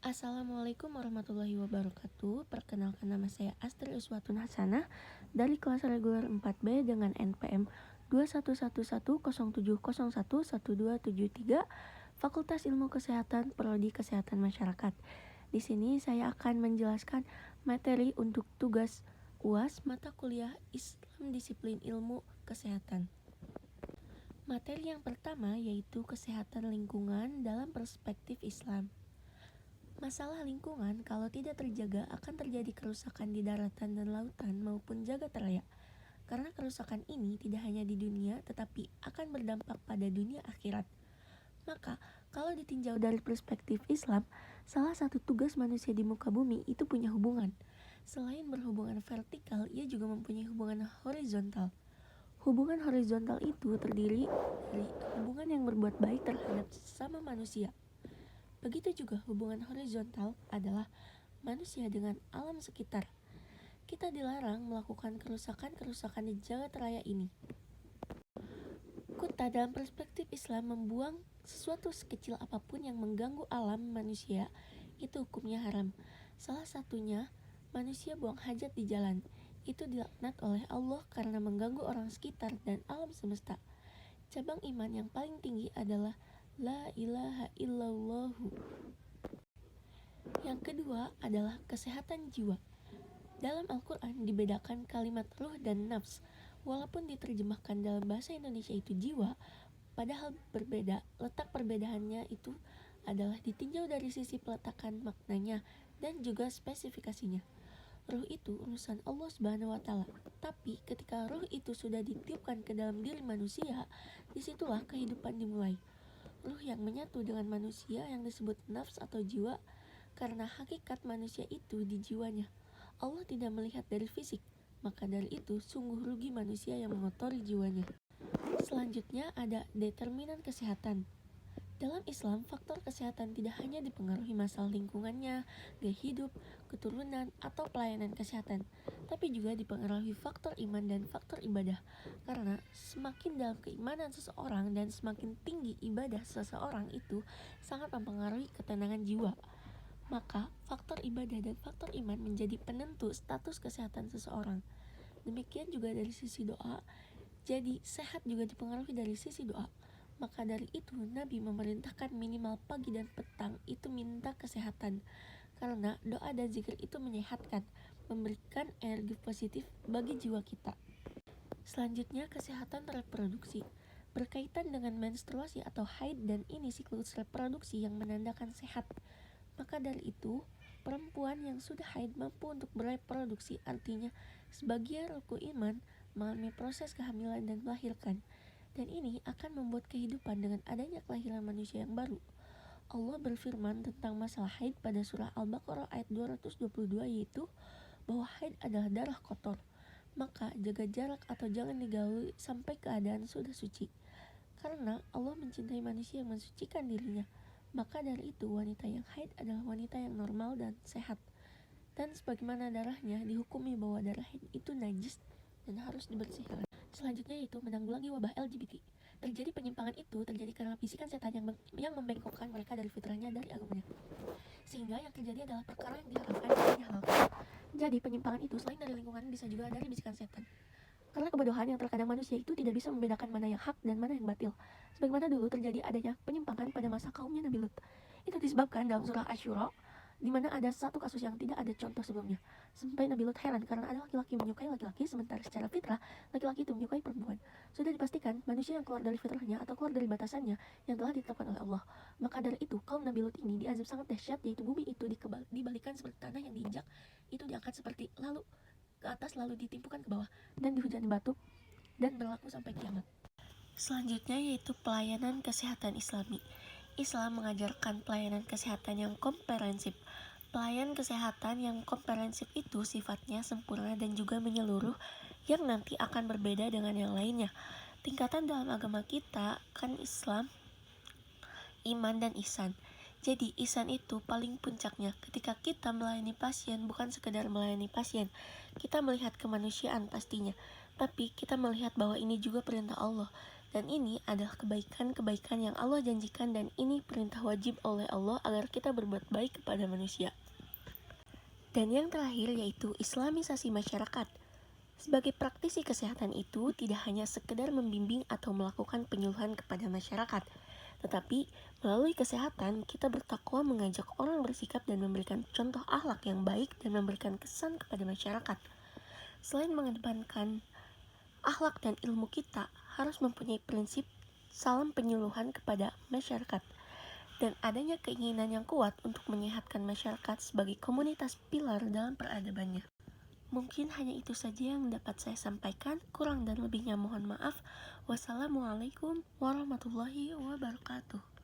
Assalamualaikum warahmatullahi wabarakatuh. Perkenalkan, nama saya Astri Uswatun Hasanah dari kelas reguler 4B dengan NPM 211107011273 Fakultas Ilmu Kesehatan Prodi Kesehatan Masyarakat. Di sini saya akan menjelaskan materi untuk tugas UAS mata kuliah Islam disiplin ilmu kesehatan. Materi yang pertama yaitu kesehatan lingkungan dalam perspektif Islam. Masalah lingkungan kalau tidak terjaga akan terjadi kerusakan di daratan dan lautan maupun jagat raya. Karena kerusakan ini tidak hanya di dunia tetapi akan berdampak pada dunia akhirat. Maka kalau ditinjau dari perspektif Islam, salah satu tugas manusia di muka bumi itu punya hubungan. Selain berhubungan vertikal, ia juga mempunyai hubungan horizontal. Hubungan horizontal itu terdiri dari hubungan yang berbuat baik terhadap sesama manusia. Begitu juga hubungan horizontal adalah manusia dengan alam sekitar. Kita dilarang melakukan kerusakan-kerusakan di jagat raya ini. Kuta dalam perspektif Islam membuang sesuatu sekecil apapun yang mengganggu alam manusia, itu hukumnya haram. Salah satunya, manusia buang hajat di jalan. Itu dilaknat oleh Allah karena mengganggu orang sekitar dan alam semesta. Cabang iman yang paling tinggi adalah La ilaha illallahu. Yang kedua adalah kesehatan jiwa. Dalam Al-Quran dibedakan kalimat ruh dan nafs. Walaupun diterjemahkan dalam bahasa Indonesia itu jiwa, padahal berbeda. Letak perbedaannya itu adalah ditinjau dari sisi peletakan maknanya dan juga spesifikasinya. Ruh itu urusan Allah Subhanahu wa Ta'ala. Tapi ketika ruh itu sudah ditiupkan ke dalam diri manusia, disitulah kehidupan dimulai. Ruh yang menyatu dengan manusia yang disebut nafs atau jiwa, karena hakikat manusia itu di jiwanya. Allah tidak melihat dari fisik, maka dari itu sungguh rugi manusia yang mengotori jiwanya. Selanjutnya ada determinan kesehatan. Dalam Islam, faktor kesehatan tidak hanya dipengaruhi masalah lingkungannya, gaya hidup, keturunan, atau pelayanan kesehatan, tapi juga dipengaruhi faktor iman dan faktor ibadah. Karena semakin dalam keimanan seseorang dan semakin tinggi ibadah seseorang itu sangat mempengaruhi ketenangan jiwa. Maka faktor ibadah dan faktor iman menjadi penentu status kesehatan seseorang. Demikian juga dari sisi doa. Jadi sehat juga dipengaruhi dari sisi doa. Maka dari itu Nabi memerintahkan minimal pagi dan petang itu minta kesehatan. Karena doa dan zikir itu menyehatkan, memberikan energi positif bagi jiwa kita. Selanjutnya kesehatan reproduksi. Berkaitan dengan menstruasi atau haid dan ini siklus reproduksi yang menandakan sehat. Maka dari itu, perempuan yang sudah haid mampu untuk bereproduksi, artinya sebagian rukun iman mengalami proses kehamilan dan melahirkan. Dan ini akan membuat kehidupan dengan adanya kelahiran manusia yang baru. Allah berfirman tentang masalah haid pada surah Al-Baqarah ayat 222, yaitu bahwa haid adalah darah kotor. Maka jaga jarak atau jangan digauli sampai keadaan sudah suci. Karena Allah mencintai manusia yang mensucikan dirinya. Maka dari itu wanita yang haid adalah wanita yang normal dan sehat. Dan sebagaimana darahnya dihukumi bahwa darah haid itu najis dan harus dibersihkan. Selanjutnya yaitu menanggulangi wabah LGBT. Terjadi penyimpangan itu terjadi karena bisikan setan yang membengkokkan mereka dari fitrahnya, dari agamanya. Sehingga yang terjadi adalah perkara yang diharamkan dan dihalalkan. Jadi penyimpangan itu selain dari lingkungan bisa juga dari bisikan setan. Karena kebodohan yang terkadang manusia itu tidak bisa membedakan mana yang hak dan mana yang batil. Sebagaimana dulu terjadi adanya penyimpangan pada masa kaumnya Nabi Lut. Itu disebabkan dalam surah Asy-Syura, di mana ada satu kasus yang tidak ada contoh sebelumnya. Sampai Nabi Lut heran karena ada laki-laki menyukai laki-laki, sementara secara fitrah laki-laki itu menyukai perempuan. Sudah dipastikan manusia yang keluar dari fitrahnya atau keluar dari batasannya yang telah ditetapkan oleh Allah. Maka dari itu kaum Nabi Lut ini diazab sangat dahsyat, yaitu bumi itu dibalikan seperti tanah yang diinjak, itu diangkat seperti lalu ke atas lalu ditimpukan ke bawah dan dihujani batu dan berlaku sampai kiamat. Selanjutnya yaitu pelayanan kesehatan Islami. Islam mengajarkan pelayanan kesehatan yang komprehensif. Pelayanan kesehatan yang komprehensif itu sifatnya sempurna dan juga menyeluruh, yang nanti akan berbeda dengan yang lainnya. Tingkatan dalam agama kita kan Islam, iman, dan ihsan. Jadi ihsan itu paling puncaknya ketika kita melayani pasien, bukan sekedar melayani pasien. Kita melihat kemanusiaan pastinya, tapi kita melihat bahwa ini juga perintah Allah. Dan ini adalah kebaikan-kebaikan yang Allah janjikan, dan ini perintah wajib oleh Allah agar kita berbuat baik kepada manusia. Dan yang terakhir yaitu islamisasi masyarakat. Sebagai praktisi kesehatan itu tidak hanya sekedar membimbing atau melakukan penyuluhan kepada masyarakat, tetapi melalui kesehatan kita bertakwa mengajak orang bersikap dan memberikan contoh akhlak yang baik dan memberikan kesan kepada masyarakat. Selain mengedepankan akhlak dan ilmu, kita harus mempunyai prinsip salam penyuluhan kepada masyarakat dan adanya keinginan yang kuat untuk menyehatkan masyarakat sebagai komunitas pilar dalam peradabannya. Mungkin hanya itu saja yang dapat saya sampaikan. Kurang dan lebihnya mohon maaf. Wassalamualaikum warahmatullahi wabarakatuh.